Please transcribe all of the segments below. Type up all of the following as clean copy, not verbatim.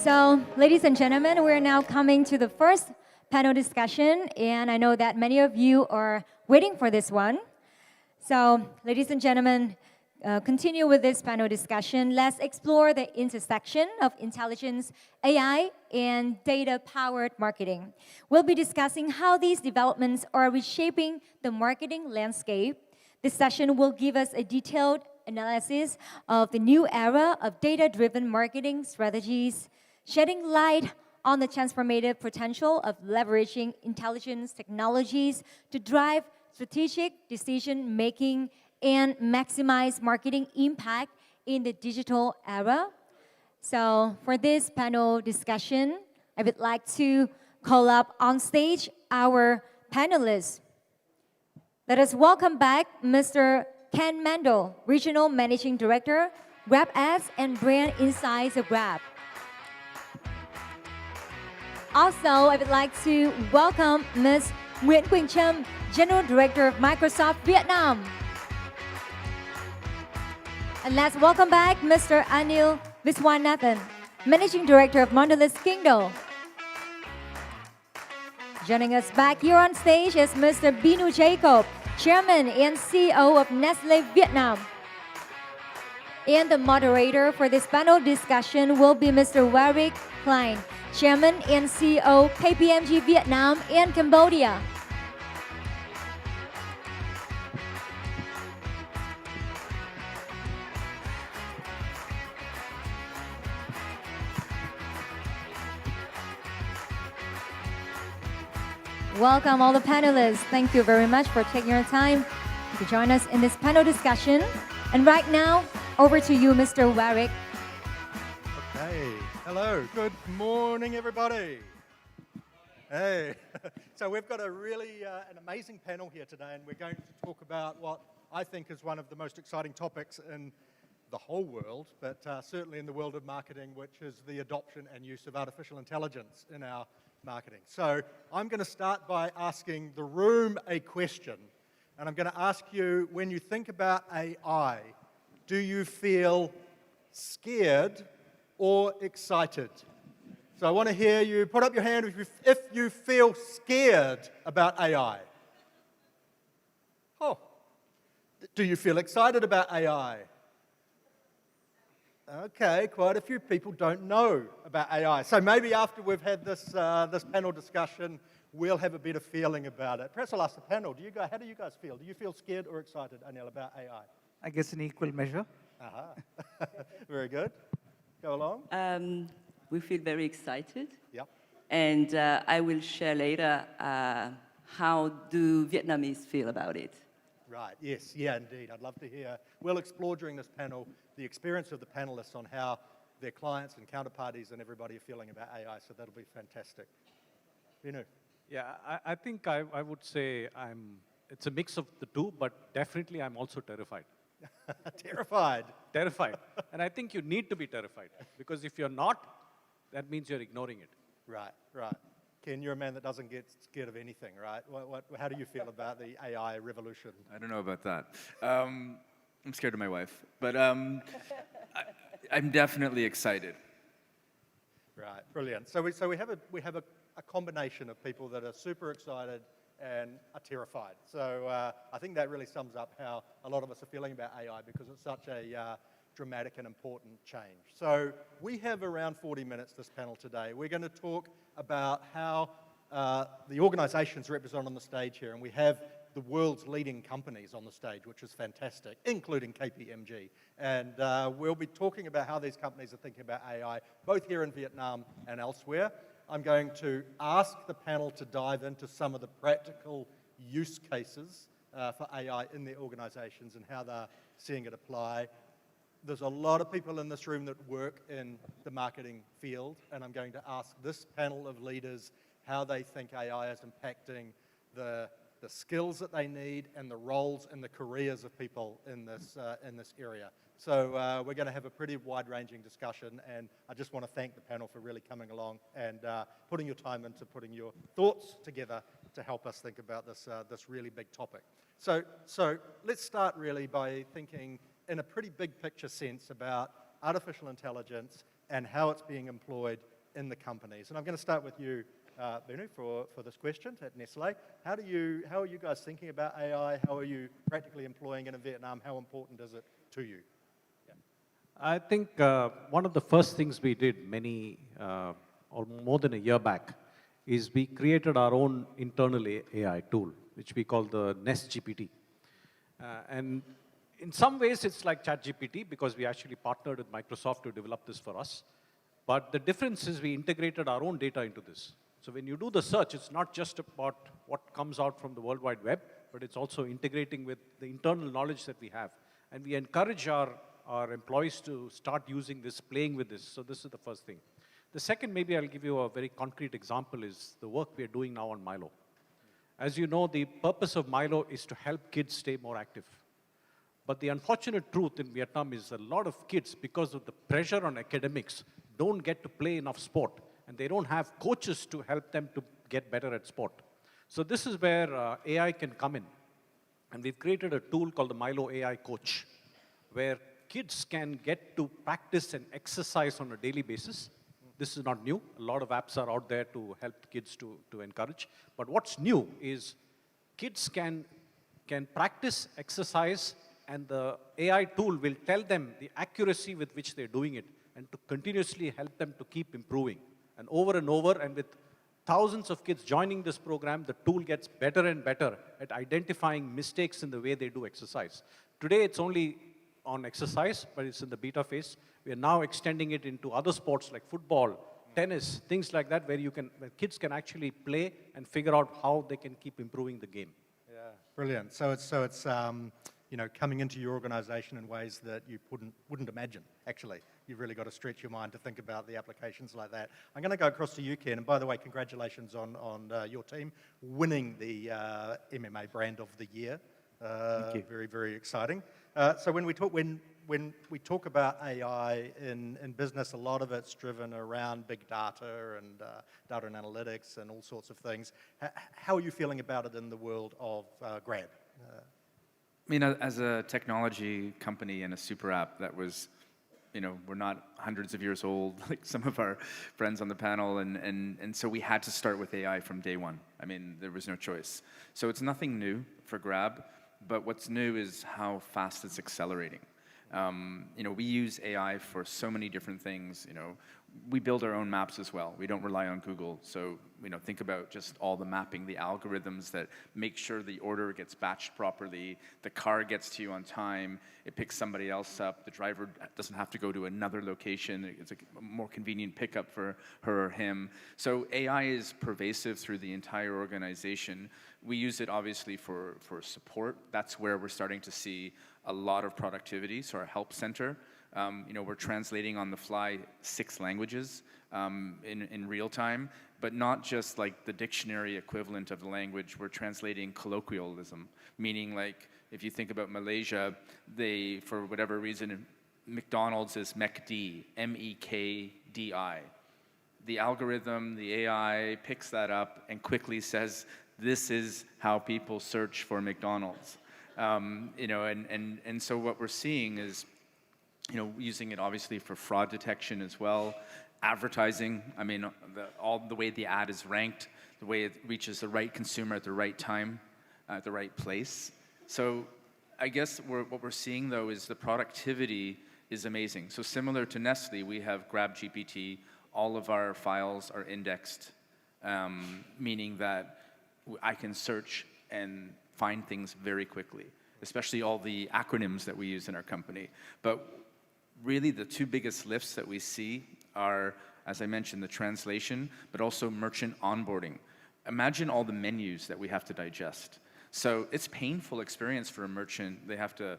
So, ladies and gentlemen, we're now coming to the first panel discussion, and I know that many of you are waiting for this one. So, ladies and gentlemen, continue with this panel discussion. Let's explore the intersection of intelligence, AI, and data-powered marketing. We'll be discussing how these developments are reshaping the marketing landscape. This session will give us a detailed analysis of the new era of data-driven marketing strategies, shedding light on the transformative potential of leveraging intelligence technologies to drive strategic decision-making and maximize marketing impact in the digital era. So for this panel discussion, I would like to call up on stage our panelists. Let us welcome back Mr. Ken Mandel, Regional Managing Director, GrabAds and Brand Insights of Grab. Also, I would like to welcome Ms. Quynh, General Director of Microsoft Vietnam. And let's welcome back Mr. Anil Viswanathan, Managing Director of Mondelez Kingdom. Joining us back here on stage is Mr. Binu Jacob, Chairman and CEO of Nestle Vietnam. And the moderator for this panel discussion will be Mr. Quynh, Chairman and CEO KPMG Vietnam and Cambodia. Welcome all the panelists. Thank you very much for taking your time to join us in this panel discussion. And right now, over to you, Mr. Quynh. Okay, hello, good morning everybody. Hey, so we've got a really an amazing panel here today, and we're going to talk about what I think is one of the most exciting topics in the whole world, but certainly in the world of marketing, which is the adoption and use of artificial intelligence in our marketing. So I'm going to start by asking the room a question, and I'm going to ask you, when you think about AI, do you feel scared or excited? So I want to hear you put up your hand if you feel scared about AI. Oh, do you feel excited about AI? Okay, quite a few people don't know about AI. So maybe after we've had this this panel discussion, we'll have a better feeling about it. Perhaps I'll ask the panel, how do you guys feel? Do you feel scared or excited, Anil, about AI? I guess in equal measure. Very good. Go along. We feel very excited. Yep. And I will share later how do Vietnamese feel about it. Right, yes, yeah, indeed. I'd love to hear. We'll explore during this panel the experience of the panelists on how their clients and counterparties and everybody are feeling about AI, so that'll be fantastic. Binu. Yeah, I think I would say it's a mix of the two, but definitely I'm also terrified. Terrified? Terrified. And I think you need to be terrified, because if you're not, that means you're ignoring it. Right, right. Ken, you're a man that doesn't get scared of anything, right? How do you feel about the AI revolution? I don't know about that. I'm scared of my wife, but I'm definitely excited. Right, brilliant. So we have a combination of people that are super excited and are terrified. So I think that really sums up how a lot of us are feeling about AI, because it's such a dramatic and important change. So we have around 40 minutes this panel today. We're going to talk about how the organizations represented on the stage here, and we have the world's leading companies on the stage, which is fantastic, including KPMG. And we'll be talking about how these companies are thinking about AI, both here in Vietnam and elsewhere. I'm going to ask the panel to dive into some of the practical use cases for AI in their organizations and how they're seeing it apply. There's a lot of people in this room that work in the marketing field, and I'm going to ask this panel of leaders how they think AI is impacting the skills that they need and the roles and the careers of people in this area. So we're going to have a pretty wide-ranging discussion, and I just want to thank the panel for really coming along and putting your time into putting your thoughts together to help us think about this really big topic. So let's start really by thinking in a pretty big picture sense about artificial intelligence and how it's being employed in the companies. And I'm going to start with you, Bunu, for this question at Nestle. How are you guys thinking about AI? How are you practically employing it in Vietnam? How important is it to you? I think one of the first things we did or more than a year back is we created our own internal AI tool, which we call the Nest GPT. And in some ways, it's like ChatGPT because we actually partnered with Microsoft to develop this for us. But the difference is we integrated our own data into this. So when you do the search, it's not just about what comes out from the World Wide Web, but it's also integrating with the internal knowledge that we have. And we encourage our employees to start using this, playing with this. So this is the first thing. The second, maybe I'll give you a very concrete example, is the work we are doing now on Milo. As you know, the purpose of Milo is to help kids stay more active. But the unfortunate truth in Vietnam is a lot of kids, because of the pressure on academics, don't get to play enough sport. And they don't have coaches to help them to get better at sport. So this is where AI can come in. And we've created a tool called the Milo AI Coach, where kids can get to practice and exercise on a daily basis. This is not new. A lot of apps are out there to help kids to encourage. But what's new is kids can practice, exercise, and the AI tool will tell them the accuracy with which they're doing it and to continuously help them to keep improving. And over, and with thousands of kids joining this program, the tool gets better and better at identifying mistakes in the way they do exercise. Today, it's only on exercise, but it's in the beta phase. We are now extending it into other sports like football, tennis, things like that, where kids can actually play and figure out how they can keep improving the game. Yeah, brilliant. So it's coming into your organisation in ways that you wouldn't imagine. Actually, you've really got to stretch your mind to think about the applications like that. I'm going to go across to you, Ken. And by the way, congratulations on your team winning the MMA Brand of the Year. Thank you. Very, very exciting. So when we talk about AI in business, a lot of it's driven around big data and data and analytics and all sorts of things. How are you feeling about it in the world of Grab? I mean, as a technology company and a super app that was, we're not hundreds of years old like some of our friends on the panel, and so we had to start with AI from day one. I mean, there was no choice. So it's nothing new for Grab, but what's new is how fast it's accelerating. We use AI for so many different things. We build our own maps as well. We don't rely on Google. So, think about just all the mapping, the algorithms that make sure the order gets batched properly, the car gets to you on time, it picks somebody else up, the driver doesn't have to go to another location, it's a more convenient pickup for her or him. So AI is pervasive through the entire organization. We use it obviously for support. That's where we're starting to see a lot of productivity. So our help center, we're translating on the fly 6 languages in real time, but not just like the dictionary equivalent of the language. We're translating colloquialism, meaning like if you think about Malaysia, they, for whatever reason, McDonald's is MECD, MEKDI. The algorithm, the AI picks that up and quickly says, this is how people search for McDonald's. And so what we're seeing is, using it obviously for fraud detection as well, advertising. I mean, the way the ad is ranked, the way it reaches the right consumer at the right time, at the right place. So I guess what we're seeing though is the productivity is amazing. So similar to Nestle, we have GrabGPT. All of our files are indexed, meaning that I can search and find things very quickly, especially all the acronyms that we use in our company. But really the 2 biggest lifts that we see are, as I mentioned, the translation, but also merchant onboarding. Imagine all the menus that we have to digest. So it's a painful experience for a merchant. They have to,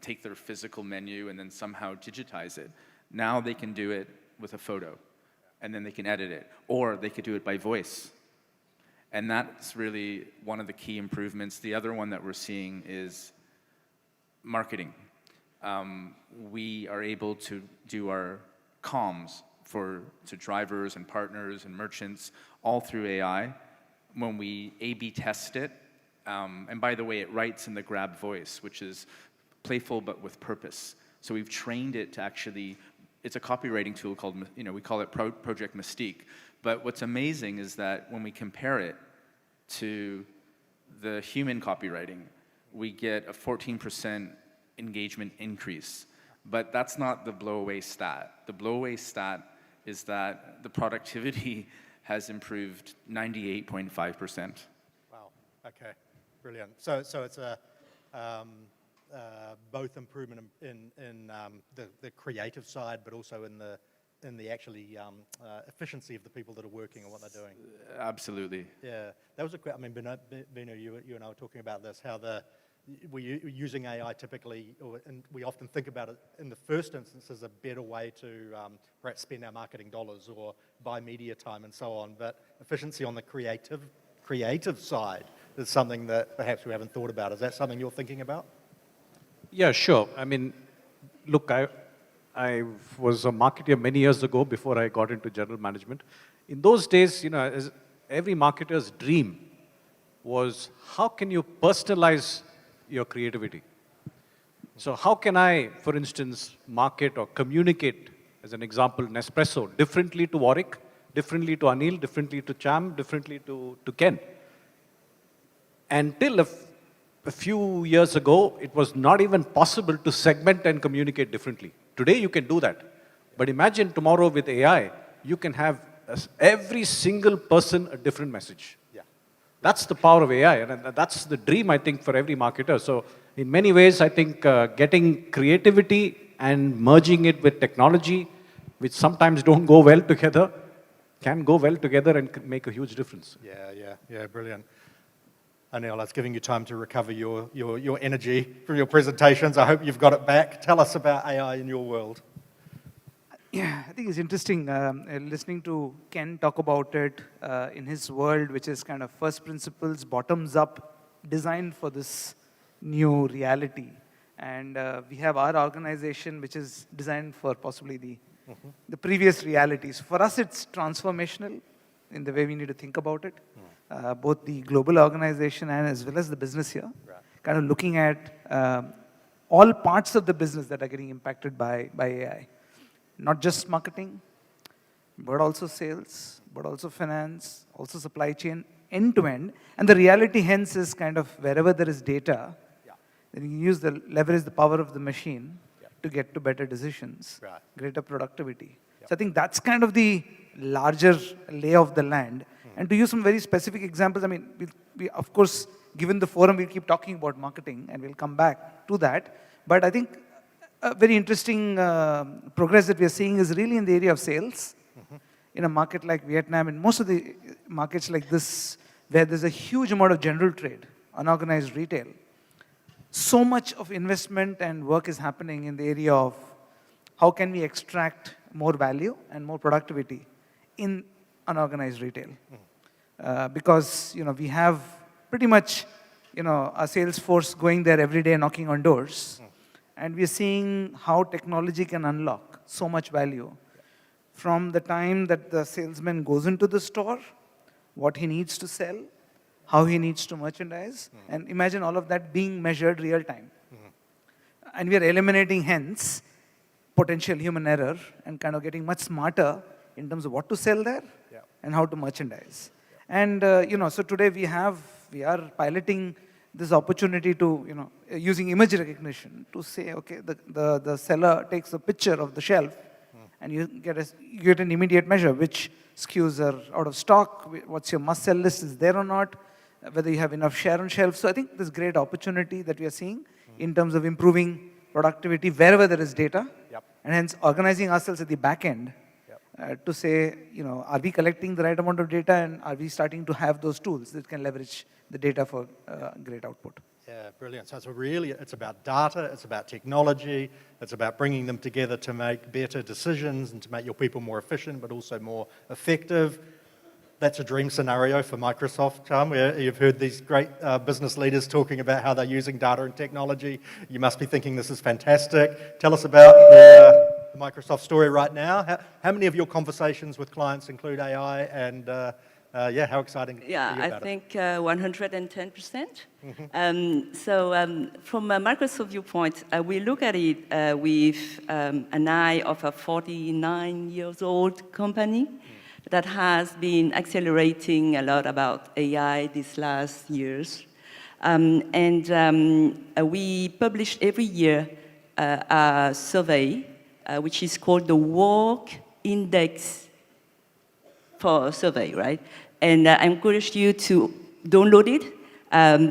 take their physical menu and then somehow digitize it. Now they can do it with a photo, and then they can edit it, or they could do it by voice. And that's really one of the key improvements. The other one that we're seeing is marketing. We are able to do our comms to drivers and partners and merchants all through AI. When we A/B test it, and by the way, it writes in the Grab voice, which is playful but with purpose. So we've trained it to actually it's a copywriting tool called, we call it Project Mystique. But what's amazing is that when we compare it to the human copywriting, we get a 14% engagement increase. But that's not the blow-away stat. The blow-away stat is that the productivity has improved 98.5%. Wow, okay, brilliant. So it's a both improvement in the creative side, but also in the actually efficiency of the people that are working and what they're doing. Absolutely. Yeah, that was I mean, Bino, you and I were talking about this, how we're using AI typically, and we often think about it in the first instance as a better way to perhaps spend our marketing dollars or buy media time and so on, but efficiency on the creative side is something that perhaps we haven't thought about. Is that something you're thinking about? Yeah, sure. I mean, look, I was a marketer many years ago before I got into general management. In those days, as every marketer's dream was, how can you personalize your creativity? So how can I, for instance, market or communicate, as an example, Nespresso, differently to Warwick, differently to Anil, differently to Tram, differently to Ken? Until a few years ago, it was not even possible to segment and communicate differently. Today, you can do that. But imagine tomorrow with AI, you can have every single person a different message. Yeah. That's the power of AI, and that's the dream, I think, for every marketer. So in many ways, I think getting creativity and merging it with technology, which sometimes don't go well together, can go well together and make a huge difference. Yeah, brilliant. Anil, I was giving you time to recover your energy from your presentations. I hope you've got it back. Tell us about AI in your world. Yeah, I think it's interesting listening to Ken talk about it in his world, which is kind of first principles, bottoms up, designed for this new reality. And we have our organization, which is designed for possibly the previous realities. For us, it's transformational in the way we need to think about it. Both the global organization and as well as the business here. Right. Kind of looking at all parts of the business that are getting impacted by AI. Not just marketing, but also sales, but also finance, also supply chain, end to end. And the reality hence is kind of wherever there is data, then you leverage the power of the machine to get to better decisions, greater productivity. So I think that's kind of the larger lay of the land. And to use some very specific examples, I mean, we of course, given the forum, we'll keep talking about marketing and we'll come back to that. But I think a very interesting progress that we are seeing is really in the area of sales. In a market like Vietnam, and most of the markets like this, where there's a huge amount of general trade, unorganized retail, so much of investment and work is happening in the area of how can we extract more value and more productivity in unorganized retail. Because we have pretty much our sales force going there every day knocking on doors. And we're seeing how technology can unlock so much value from the time that the salesman goes into the store, what he needs to sell, how he needs to merchandise, and imagine all of that being measured real time. And we are eliminating, hence, potential human error and kind of getting much smarter in terms of what to sell there and how to merchandise. And, so today we are piloting this opportunity to, using image recognition to say, okay, the seller takes a picture of the shelf and you get an immediate measure, which SKUs are out of stock, what's your must-sell list, is there or not, whether you have enough share on shelf. So I think there's great opportunity that we are seeing in terms of improving productivity wherever there is data, and hence organizing ourselves at the back end to say, are we collecting the right amount of data and are we starting to have those tools that can leverage the data for great output? Yeah, brilliant. So it's about data, it's about technology, it's about bringing them together to make better decisions and to make your people more efficient, but also more effective. That's a dream scenario for Microsoft, where you've heard these great business leaders talking about how they're using data and technology. You must be thinking this is fantastic. Tell us about the Microsoft story right now. How many of your conversations with clients include AI, and yeah, how exciting Yeah, are you I about it? think 110%. From a Microsoft viewpoint, we look at it with an eye of a 49 years old company that has been accelerating a lot about AI these last years. We publish every year a survey which is called the Work Index for a survey, right? And I encourage you to download it.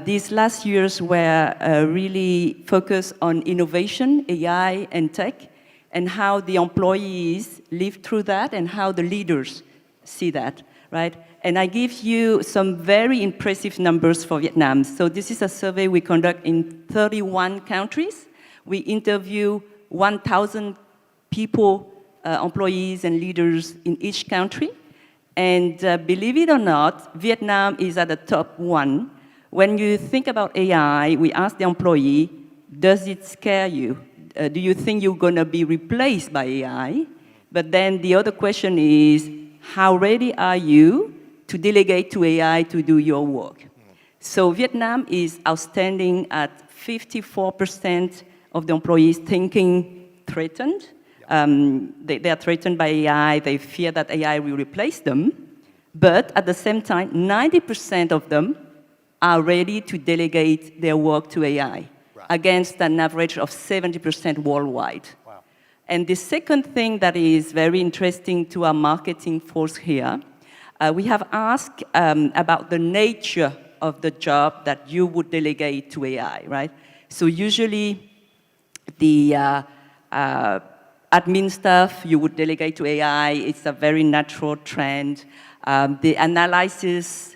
These last years were really focused on innovation, AI, and tech, and how the employees live through that and how the leaders see that, right? And I give you some very impressive numbers for Vietnam. So this is a survey we conduct in 31 countries. We interview 1,000 people, employees and leaders in each country. And believe it or not, Vietnam is at the top one. When you think about AI, we ask the employee, does it scare you? Do you think you're going to be replaced by AI? But then the other question is, how ready are you to delegate to AI to do your work? So Vietnam is outstanding at 54% of the employees thinking threatened. They are threatened by AI, they fear that AI will replace them, but at the same time, 90% of them are ready to delegate their work to AI, against an average of 70% worldwide. Wow. And the second thing that is very interesting to our marketing force here, we have asked about the nature of the job that you would delegate to AI, right? So usually the admin stuff you would delegate to AI. It's a very natural trend. The analytics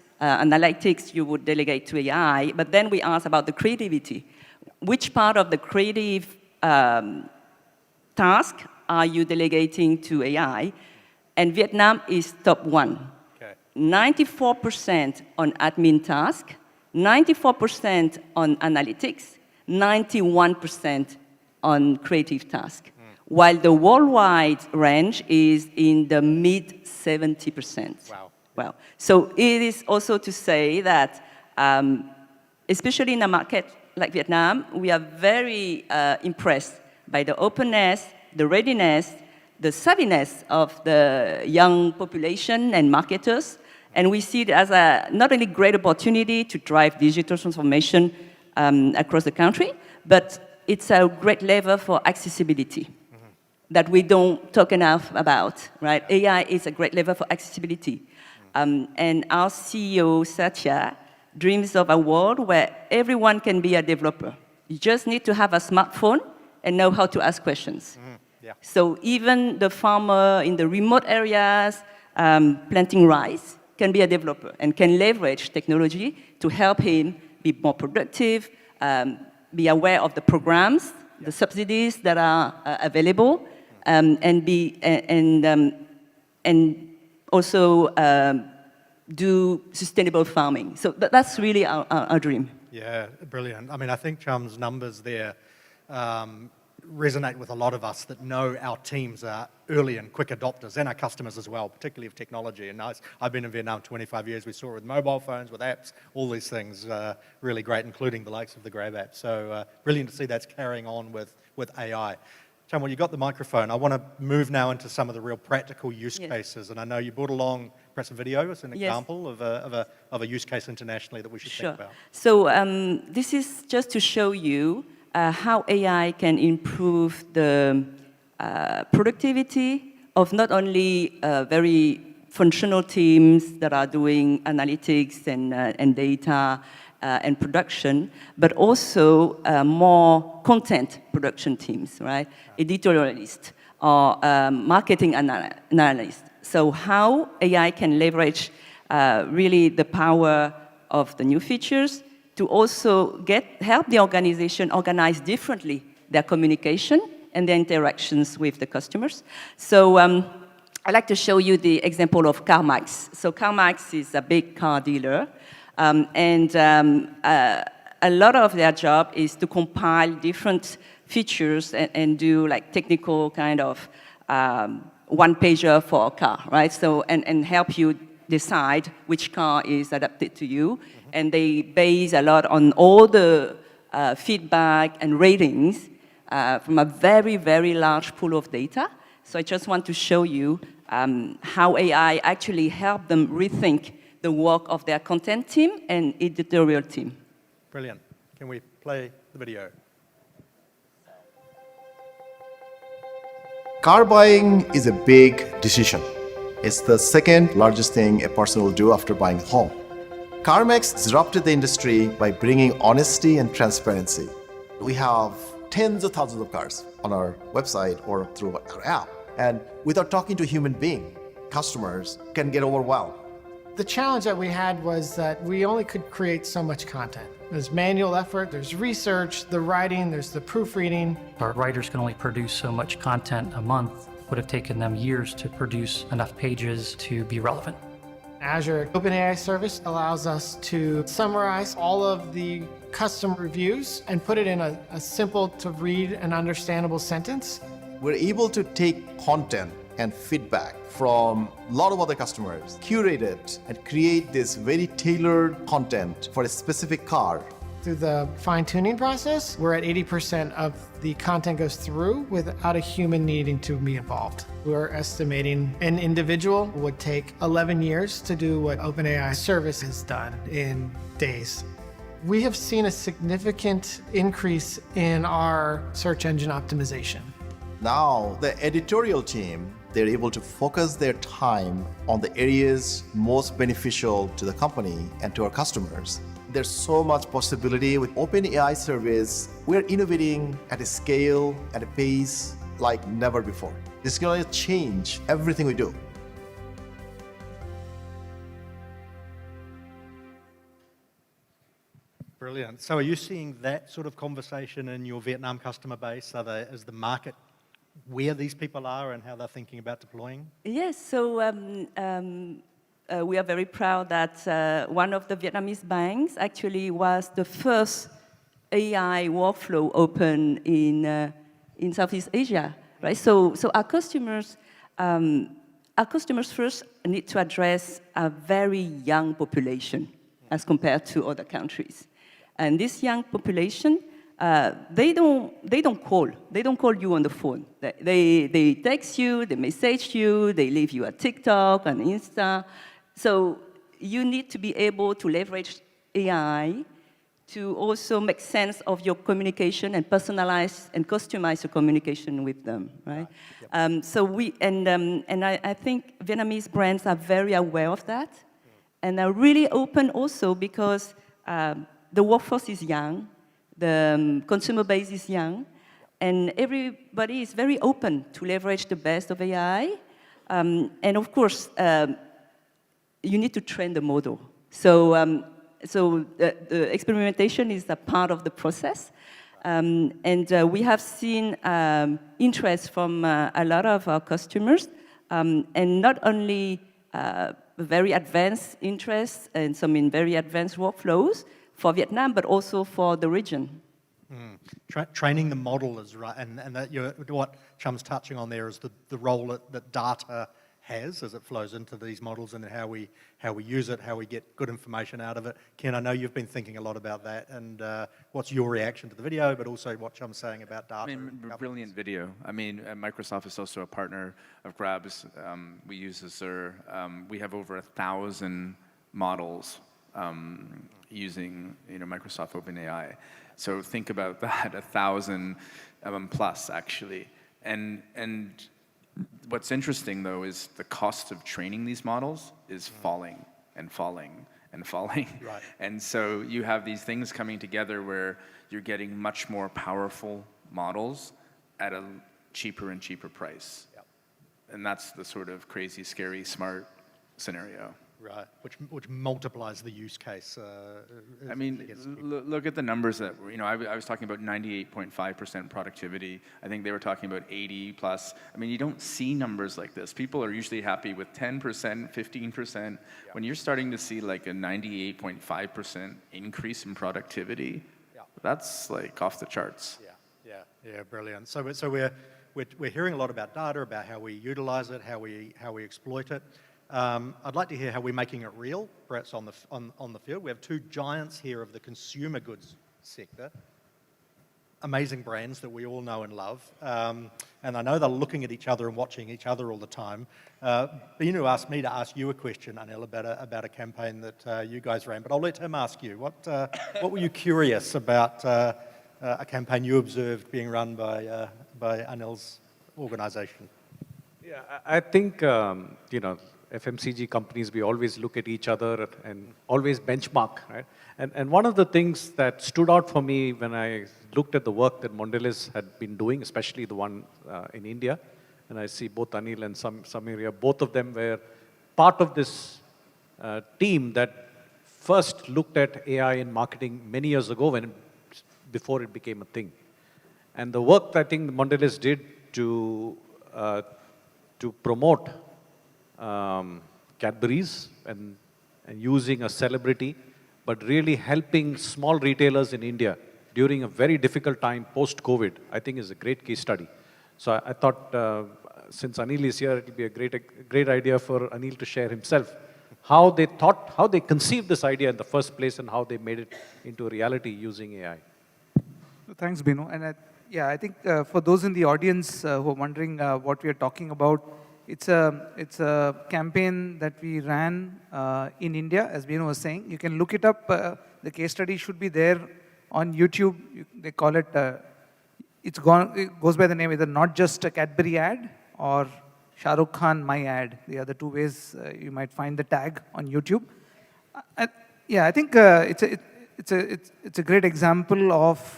you would delegate to AI. But then we ask about the creativity. Which part of the creative task are you delegating to AI? And Vietnam is top one. Okay. 94% on admin task, 94% on analytics, 91% on creative task, while the worldwide range is in the mid 70%. Wow. Well, so it is also to say that, especially in a market like Vietnam, we are very impressed by the openness, the readiness, the savviness of the young population and marketers. And we see it as a not only great opportunity to drive digital transformation across the country, but it's a great lever for accessibility that we don't talk enough about, right? AI is a great lever for accessibility. And our CEO, Satya, dreams of a world where everyone can be a developer. You just need to have a smartphone and know how to ask questions. Yeah. So even the farmer in the remote areas planting rice can be a developer and can leverage technology to help him be more productive, be aware of the programs, the subsidies that are available, and also do sustainable farming. So that's really our dream. Yeah, brilliant. I mean, I think Tram's numbers there resonate with a lot of us that know our teams are early and quick adopters, and our customers as well, particularly of technology. And I've been in Vietnam 25 years. We saw it with mobile phones, with apps, all these things, really great, including the likes of the GrabAds. So brilliant to see that's carrying on with AI. Tram, well, you got the microphone. I want to move now into some of the real practical use cases. And I know you brought along perhaps a video as an example of a use case internationally that we should think about. So this is just to show you how AI can improve the productivity of not only very functional teams that are doing analytics and data and production, but also more content production teams, right? Editorialists or marketing analysts. So how AI can leverage really the power of the new features to also help the organization organize differently their communication and their interactions with the customers. So I'd like to show you the example of CarMax. So CarMax is a big car dealer, and a lot of their job is to compile different features and do like technical kind of one-pager for a car, right? So and help you decide which car is adapted to you. And they base a lot on all the feedback and ratings from a very, very large pool of data. So I just want to show you how AI actually helped them rethink the work of their content team and editorial team. Brilliant. Can we play the video? Car buying is a big decision. It's the second largest thing a person will do after buying a home. CarMax disrupted the industry by bringing honesty and transparency. We have tens of thousands of cars on our website or through our app. And without talking to a human being, customers can get overwhelmed. The challenge that we had was that we only could create so much content. There's manual effort, there's research, the writing, there's the proofreading. Our writers can only produce so much content a month. It would have taken them years to produce enough pages to be relevant. Azure OpenAI service allows us to summarize all of the custom reviews and put it in a simple to read and understandable sentence. We're able to take content and feedback from a lot of other customers, curate it, and create this very tailored content for a specific car. Through the fine-tuning process, we're at 80% of the content goes through without a human needing to be involved. We're estimating an individual would take 11 years to do what OpenAI service has done in days. We have seen a significant increase in our search engine optimization. Now, the editorial team, they're able to focus their time on the areas most beneficial to the company and to our customers. There's so much possibility with OpenAI service. We're innovating at a scale, at a pace like never before. It's going to change everything we do. Brilliant. So are you seeing that sort of conversation in your Vietnam customer base? Is the market where these people are and how they're thinking about deploying? Yes, so we are very proud that one of the Vietnamese banks actually was the first AI workflow open in Southeast Asia, right? So our customers first need to address a very young population as compared to other countries. And this young population, they don't call you on the phone. They text you, they message you, they leave you a TikTok, an Insta. So you need to be able to leverage AI to also make sense of your communication and personalize and customize your communication with them, right? I think Vietnamese brands are very aware of that, and are really open also because the workforce is young, the consumer base is young, and everybody is very open to leverage the best of AI. And of course, you need to train the model. So the experimentation is a part of the process. We have seen interest from a lot of our customers, and not only very advanced interests and some in very advanced workflows for Vietnam, but also for the region. Training the model is right, and what Cham's touching on there is the role that data has as it flows into these models, and how we use it, how we get good information out of it. Ken, I know you've been thinking a lot about that, and what's your reaction to the video, but also what Cham's saying about data? I mean, brilliant video. I mean, Microsoft is also a partner of Grab's. We use Azure. We have over 1,000 models using Microsoft OpenAI. So think about that, 1,000 plus actually. And what's interesting though is the cost of training these models is falling and falling and falling. Right. And so you have these things coming together where you're getting much more powerful models at a cheaper and cheaper price. Yep. And that's the sort of crazy, scary, smart scenario. Right, which multiplies the use case. I mean, look at the numbers that, I was talking about 98.5% productivity. I think they were talking about 80 plus. I mean, you don't see numbers like this. People are usually happy with 10%, 15%. Yeah. When you're starting to see like a 98.5% increase in productivity, yeah, that's like off the charts. Yeah, brilliant. So we're hearing a lot about data, about how we utilize it, how we exploit it. I'd like to hear how we're making it real, perhaps on the field. We have two giants here of the consumer goods sector, amazing brands that we all know and love. And I know they're looking at each other and watching each other all the time. Binu asked me to ask you a question, Anil, about a campaign that you guys ran, but I'll let him ask you. What were you curious about a campaign you observed being run by Anil's organisation? Yeah, I think, FMCG companies, we always look at each other and always benchmark, right? And one of the things that stood out for me when I looked at the work that Mondelez had been doing, especially the one in India, and I see both Anil and Samir, both of them were part of this team that first looked at AI in marketing many years ago before it became a thing. And the work I think Mondelez did to promote Cadbury's and using a celebrity, but really helping small retailers in India during a very difficult time post-COVID, I think is a great case study. So I thought, since Anil is here, it will be a great idea for Anil to share himself how they conceived this idea in the first place and how they made it into a reality using AI. Thanks, Binu. And I think for those in the audience who are wondering what we are talking about, it's a campaign that we ran in India, as Binu was saying. You can look it up. The case study should be there on YouTube. They call it, it goes by the name either Not Just a Cadbury Ad or Shah Rukh Khan My Ad. The other two ways you might find the tag on YouTube. I think it's a great example of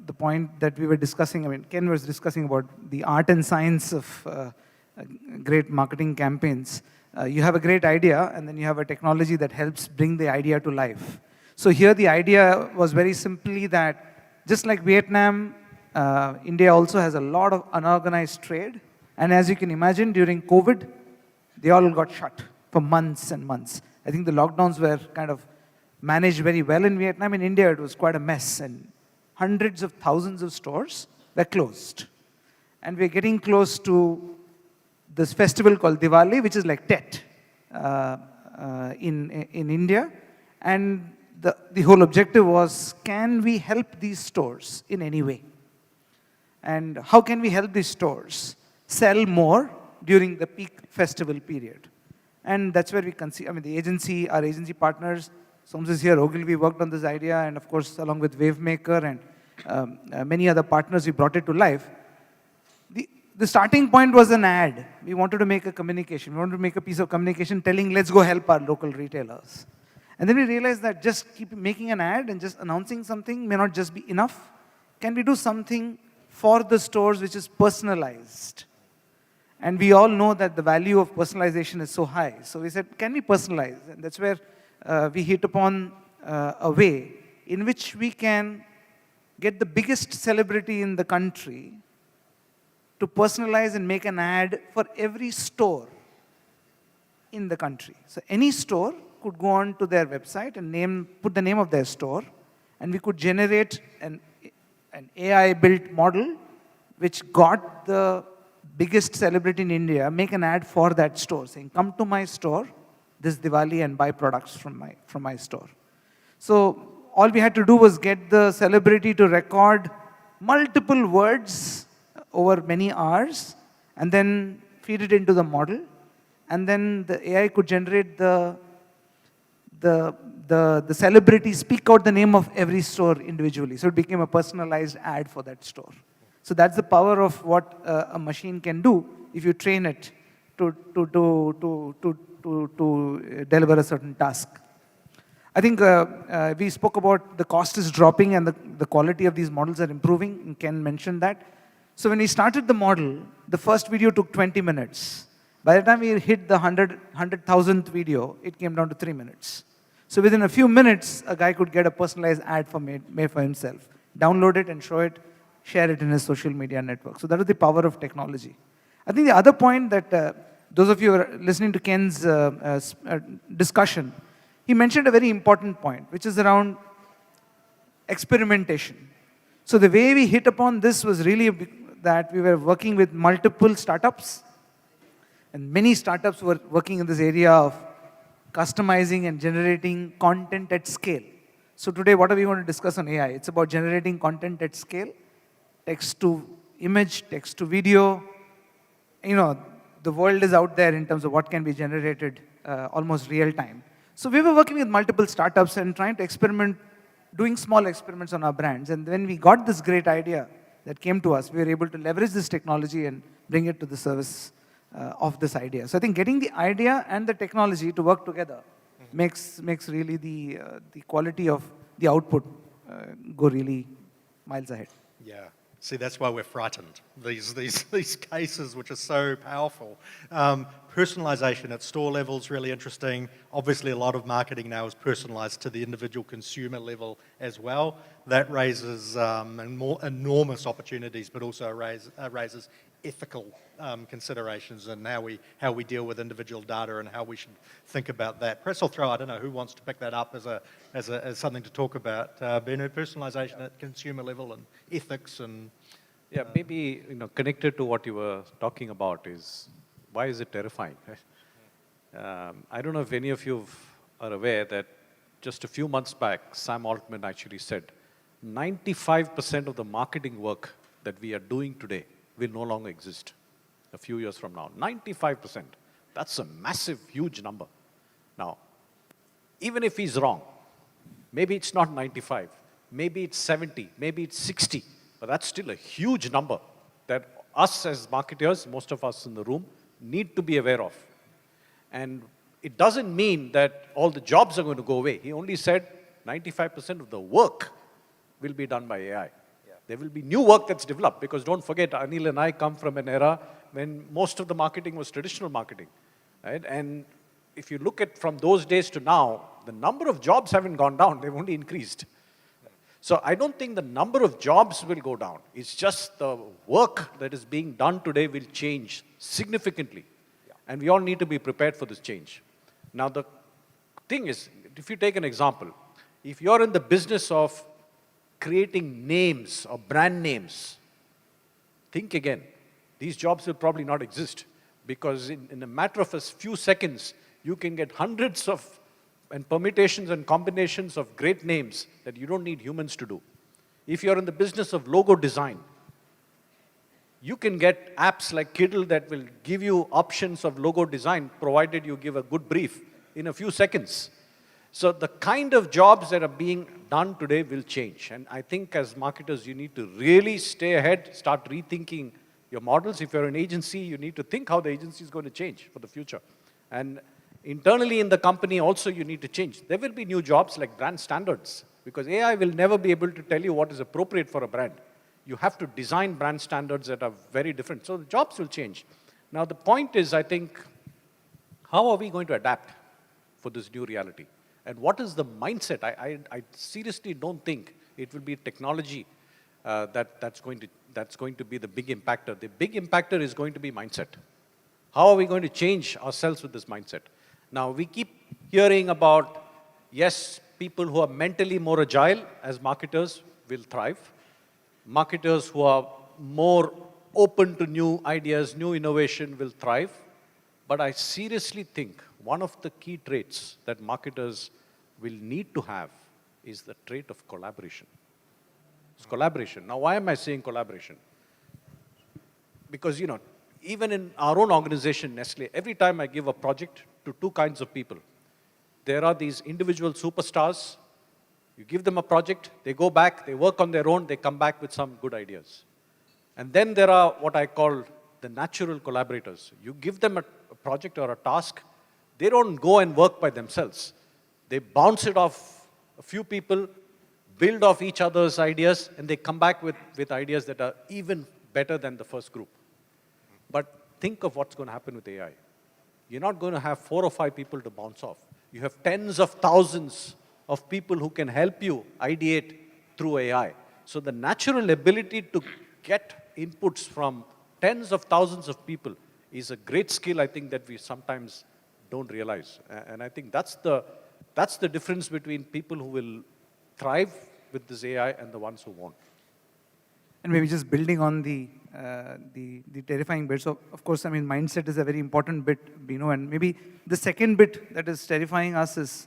the point that we were discussing. I mean, Ken was discussing about the art and science of great marketing campaigns. You have a great idea, and then you have a technology that helps bring the idea to life. So here the idea was very simply that just like Vietnam, India also has a lot of unorganized trade. And as you can imagine, during COVID, they all got shut for months and months. I think the lockdowns were kind of managed very well in Vietnam. In India, it was quite a mess. And hundreds of thousands of stores were closed. And we're getting close to this festival called Diwali, which is like Tet in India. And the whole objective was, can we help these stores in any way? And how can we help these stores sell more during the peak festival period? And that's where we conceive, our agency partners, Soms is here, Ogilvy worked on this idea, and of course, along with Wavemaker and many other partners, we brought it to life. The starting point was an ad. We wanted to make a communication. We wanted to make a piece of communication telling, let's go help our local retailers. And then we realized that just keep making an ad and just announcing something may not just be enough. Can we do something for the stores which is personalized? And we all know that the value of personalization is so high. So we said, can we personalize? And that's where we hit upon a way in which we can get the biggest celebrity in the country to personalize and make an ad for every store in the country. So any store could go on to their website and put the name of their store, and we could generate an AI-built model which got the biggest celebrity in India, make an ad for that store, saying, come to my store this Diwali and buy products from my store. So all we had to do was get the celebrity to record multiple words over many hours and then feed it into the model. And then the AI could generate the celebrity speak out the name of every store individually. So it became a personalized ad for that store. So that's the power of what a machine can do if you train it to deliver a certain task. I think we spoke about the cost is dropping and the quality of these models are improving, and Ken mentioned that. So when we started the model, the first video took 20 minutes. By the time we hit the 100,000th video, it came down to 3 minutes. So within a few minutes, a guy could get a personalized ad made for himself, download it and show it, share it in his social media network. So that is the power of technology. I think the other point that those of you who are listening to Ken's discussion, he mentioned a very important point, which is around experimentation. So the way we hit upon this was really that we were working with multiple startups. And many startups were working in this area of customizing and generating content at scale. So today, what are we going to discuss on AI? It's about generating content at scale, text to image, text to video. You know, the world is out there in terms of what can be generated almost real time. So we were working with multiple startups and trying to experiment, doing small experiments on our brands. And when we got this great idea that came to us, we were able to leverage this technology and bring it to the service of this idea. So I think getting the idea and the technology to work together makes really the quality of the output go really miles ahead. Yeah. See, that's why we're frightened. These cases, which are so powerful. Personalization at store level is really interesting. Obviously, a lot of marketing now is personalized to the individual consumer level as well. That raises enormous opportunities, but also raises ethical considerations and how we deal with individual data and how we should think about that. Perhaps I'll throw, I don't know who wants to pick that up as something to talk about. Benu, personalization at consumer level and ethics and... Yeah, maybe connected to what you were talking about is, why is it terrifying? I don't know if any of you are aware that just a few months back, Sam Altman actually said, 95% of the marketing work that we are doing today will no longer exist a few years from now. 95%. That's a massive, huge number. Now, even if he's wrong, maybe it's not 95, maybe it's 70, maybe it's 60, but that's still a huge number that us as marketers, most of us in the room, need to be aware of. And it doesn't mean that all the jobs are going to go away. He only said 95% of the work will be done by AI. There will be new work that's developed, because don't forget, Anil and I come from an era when most of the marketing was traditional marketing, right? And if you look at from those days to now, the number of jobs haven't gone down, they've only increased. So I don't think the number of jobs will go down. It's just the work that is being done today will change significantly. And we all need to be prepared for this change. Now the thing is, if you take an example, if you're in the business of creating names or brand names, think again. These jobs will probably not exist, because in a matter of a few seconds, you can get hundreds of and permutations and combinations of great names that you don't need humans to do. If you're in the business of logo design, you can get apps like Kiddle that will give you options of logo design, provided you give a good brief in a few seconds. So the kind of jobs that are being done today will change. And I think as marketers, you need to really stay ahead, start rethinking your models. If you're an agency, you need to think how the agency is going to change for the future. And internally in the company also, you need to change. There will be new jobs like brand standards, because AI will never be able to tell you what is appropriate for a brand. You have to design brand standards that are very different. So the jobs will change. Now the point is, I think, how are we going to adapt for this new reality? And what is the mindset? I seriously don't think it will be technology that's going to be the big impactor. The big impactor is going to be mindset. How are we going to change ourselves with this mindset? Now, we keep hearing about, yes, people who are mentally more agile as marketers will thrive. Marketers who are more open to new ideas, new innovation will thrive. But I seriously think one of the key traits that marketers will need to have is the trait of collaboration. It's collaboration. Now, why am I saying collaboration? Because, even in our own organization, Nestle, every time I give a project to two kinds of people, there are these individual superstars. You give them a project, they go back, they work on their own, they come back with some good ideas. And then there are what I call the natural collaborators. You give them a project or a task, they don't go and work by themselves. They bounce it off a few people, build off each other's ideas, and they come back with ideas that are even better than the first group. But think of what's going to happen with AI. You're not going to have 4 or 5 people to bounce off. You have tens of thousands of people who can help you ideate through AI. So the natural ability to get inputs from tens of thousands of people is a great skill, I think, that we sometimes don't realize. And I think that's the difference between people who will thrive with this AI and the ones who won't. And maybe just building on the terrifying bit. So, of course, I mean, mindset is a very important bit, and maybe the second bit that is terrifying us is,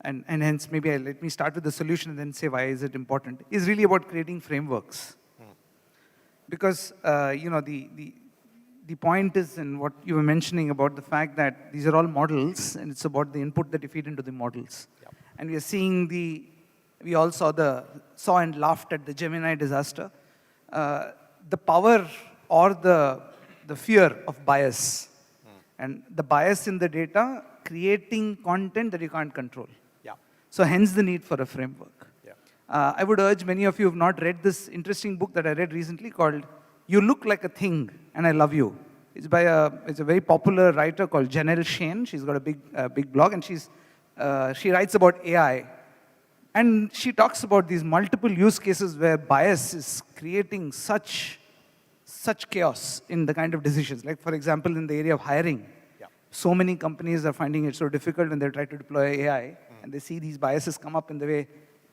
and hence maybe let me start with the solution and then say why is it important, is really about creating frameworks. Because, the point is in what you were mentioning about the fact that these are all models, and it's about the input that you feed into the models. Yep. And we are seeing we all saw and laughed at the Gemini disaster. The power or the fear of bias. And the bias in the data, creating content that you can't control. Yeah. So hence the need for a framework. Yeah. I would urge many of you who have not read this interesting book that I read recently called You Look Like a Thing and I Love You. It's by it's a very popular writer called Janelle Shane. She's got a big blog, and she writes about AI. And she talks about these multiple use cases where bias is creating such chaos in the kind of decisions. Like, for example, in the area of hiring, so many companies are finding it so difficult when they try to deploy AI, and they see these biases come up in the way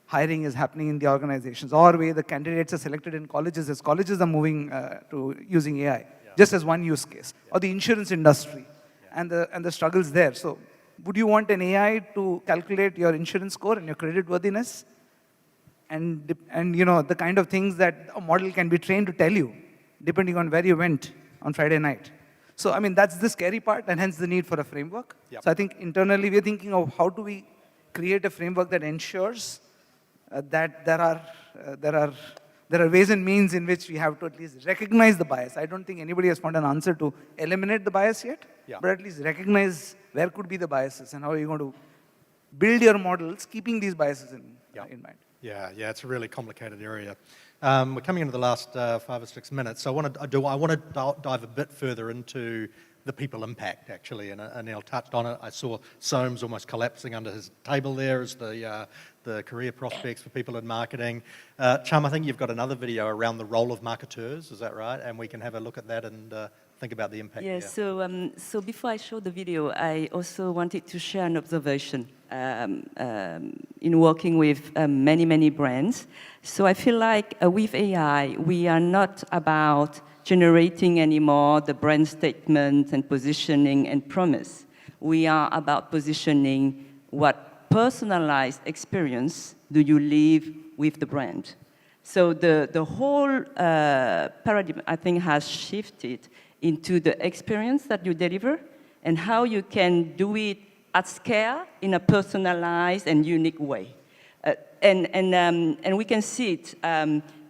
hiring is happening in the organizations, or way the candidates are selected in colleges as colleges are moving to using AI, just as one use case, or the insurance industry and the struggles there. So, would you want an AI to calculate your insurance score and your credit worthiness? And the kind of things that a model can be trained to tell you, depending on where you went on Friday night. So, I mean, that's the scary part, and hence the need for a framework. Yep. So I think internally we're thinking of how do we create a framework that ensures that there are ways and means in which we have to at least recognize the bias. I don't think anybody has found an answer to eliminate the bias yet, but at least recognize where could be the biases and how are you going to build your models keeping these biases in mind. Yeah, it's a really complicated area. We're coming into the last 5 or 6 minutes, so I want to dive a bit further into the people impact, actually, and Anil touched on it. I saw Soames almost collapsing under his table there as the career prospects for people in marketing. Chum, I think you've got another video around the role of marketeurs, is that right? And we can have a look at that and think about the impact there. So before I show the video, I also wanted to share an observation in working with many brands. So I feel like with AI, we are not about generating anymore the brand statement and positioning and promise. We are about positioning what personalized experience do you live with the brand. So the whole paradigm, I think, has shifted into the experience that you deliver and how you can do it at scale in a personalized and unique way. And we can see it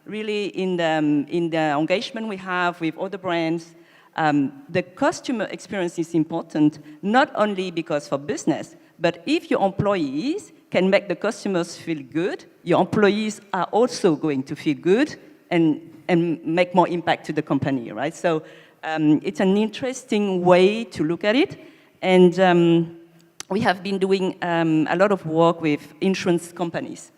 really in the engagement we have with other brands. The customer experience is important, not only because for business, but if your employees can make the customers feel good, your employees are also going to feel good and make more impact to the company, right? So it's an interesting way to look at it. And we have been doing a lot of work with insurance companies.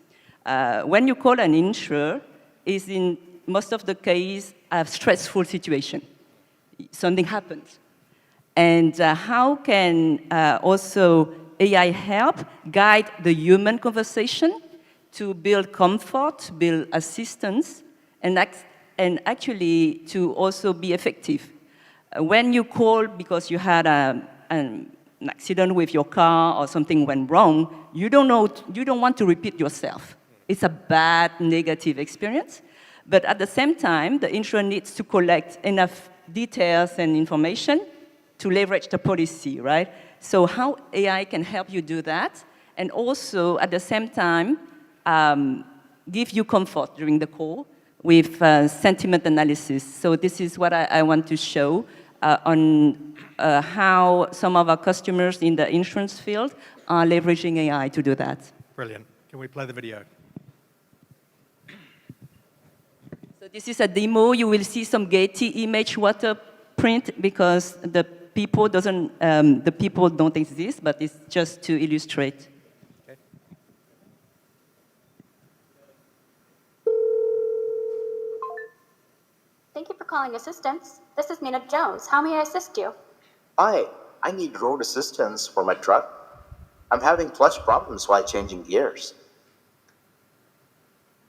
When you call an insurer, is in most of the case a stressful situation. Something happens. And how can also AI help guide the human conversation to build comfort, build assistance, and actually to also be effective? When you call because you had an accident with your car or something went wrong, you don't want to repeat yourself. It's a bad, negative experience. But at the same time, the insurer needs to collect enough details and information to leverage the policy, right? So how AI can help you do that, and also at the same time, give you comfort during the call with sentiment analysis. So this is what I want to show on how some of our customers in the insurance field are leveraging AI to do that. Brilliant. Can we play the video? So this is a demo. You will see some Getty image waterprint because the people don't exist, but it's just to illustrate. Okay. Thank you for calling assistance. This is Nina Jones. How may I assist you? Hi, I need road assistance for my truck. I'm having clutch problems while changing gears.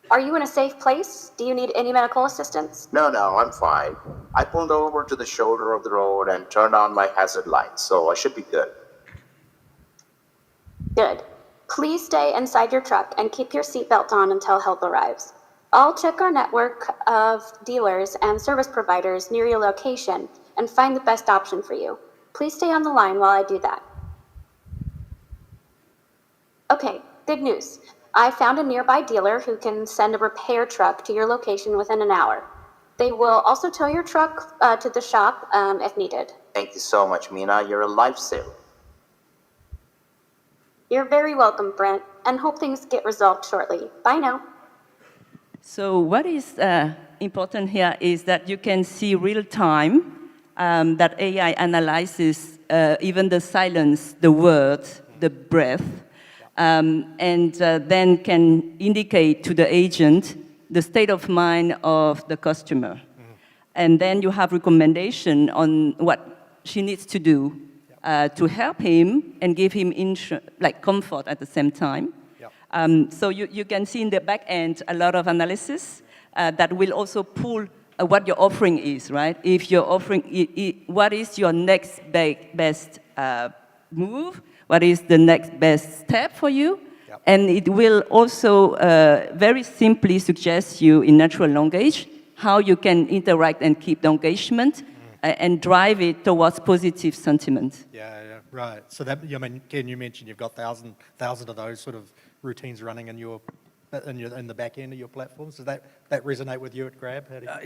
Are you in a safe place? Do you need any medical assistance? No, I'm fine. I pulled over to the shoulder of the road and turned on my hazard lights, so I should be good. Good. Please stay inside your truck and keep your seatbelt on until help arrives. I'll check our network of dealers and service providers near your location and find the best option for you. Please stay on the line while I do that. Okay, good news. I found a nearby dealer who can send a repair truck to your location within an hour. They will also tow your truck to the shop if needed. Thank you so much, Mina. You're a lifesaver. You're very welcome, Brent, and hope things get resolved shortly. Bye now. So what is important here is that you can see real time that AI analyzes even the silence, the words, the breath, and then can indicate to the agent the state of mind of the customer. And then you have recommendation on what she needs to do to help him and give him comfort at the same time. So you can see in the back end a lot of analysis that will also pull what your offering is, right? If you're offering, what is your next best move? What is the next best step for you? And it will also very simply suggest you in natural language how you can interact and keep the engagement and drive it towards positive sentiment. Yeah, right. So that, I mean, Ken, you mentioned you've got thousands of those sort of routines running in the back end of your platforms. Does that resonate with you at Grab?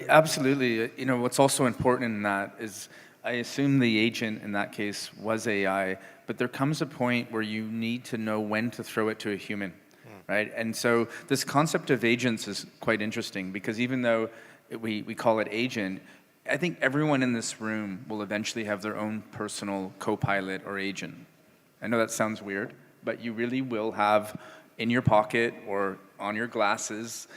Absolutely. You know, what's also important in that is, I assume the agent in that case was AI, but there comes a point where you need to know when to throw it to a human, right? And so this concept of agents is quite interesting because even though we call it agent, I think everyone in this room will eventually have their own personal co-pilot or agent. I know that sounds weird, but you really will have in your pocket or on your glasses,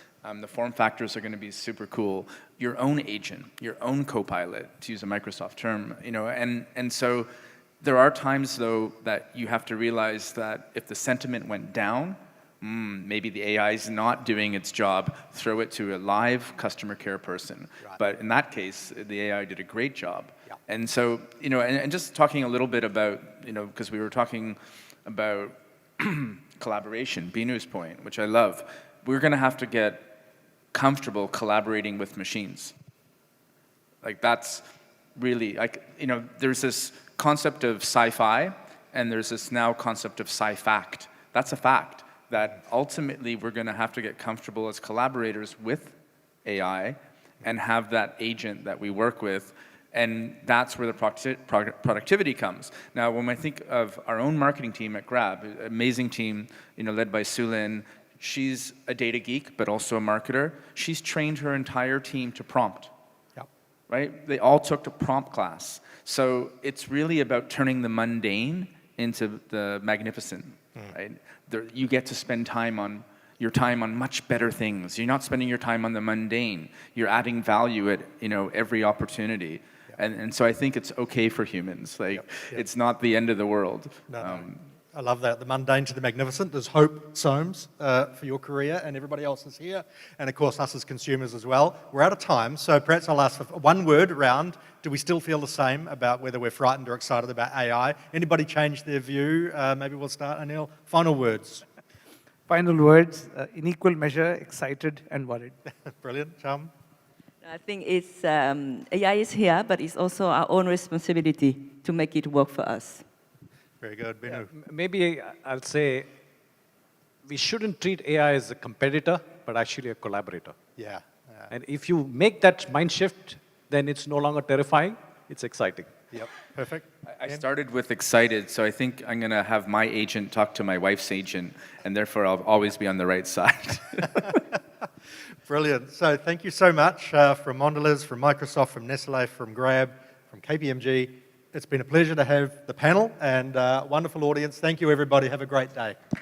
the form factors are going to be super cool, your own agent, your own co-pilot, to use a Microsoft term, you know, and so there are times though that you have to realize that if the sentiment went down, maybe the AI is not doing its job, throw it to a live customer care person. Right. But in that case, the AI did a great job. Yeah. And so, you know, and just talking a little bit about, you know, because we were talking about collaboration, Binu's point, which I love, we're going to have to get comfortable collaborating with machines. Like that's really, like, you know, there's this concept of sci-fi, and there's this now concept of sci-fact. That's a fact. That ultimately we're going to have to get comfortable as collaborators with AI and have that agent that we work with, and that's where the productivity comes. Now, when I think of our own marketing team at Grab, amazing team, you know, led by Sulin, she's a data geek, but also a marketer. She's trained her entire team to prompt, right? They all took a prompt class. So it's really about turning the mundane into the magnificent, right? You get to spend your time on much better things. You're not spending your time on the mundane. You're adding value at, you know, every opportunity. And so I think it's okay for humans. Like, it's not the end of the world. No. I love that. The mundane to the magnificent. There's hope, Soames, for your career and everybody else is here. And of course, us as consumers as well. We're out of time, so perhaps I'll ask for one word around. Do we still feel the same about whether we're frightened or excited about AI? Anybody change their view? Maybe we'll start, Anil. Final words. Final words, in equal measure, excited and worried. Brilliant. Tram? I think it's, AI is here, but it's also our own responsibility to make it work for us. Very good. Binu. Maybe I'll say we shouldn't treat AI as a competitor, but actually a collaborator. Yeah. And if you make that mind shift, then it's no longer terrifying, it's exciting. Yep, perfect. I started with excited, so I think I'm going to have my agent talk to my wife's agent, and therefore I'll always be on the right side. Brilliant. So thank you so much from Mondelez, from Microsoft, from Nestle, from Grab, from KPMG. It's been a pleasure to have the panel and wonderful audience. Thank you, everybody. Have a great day.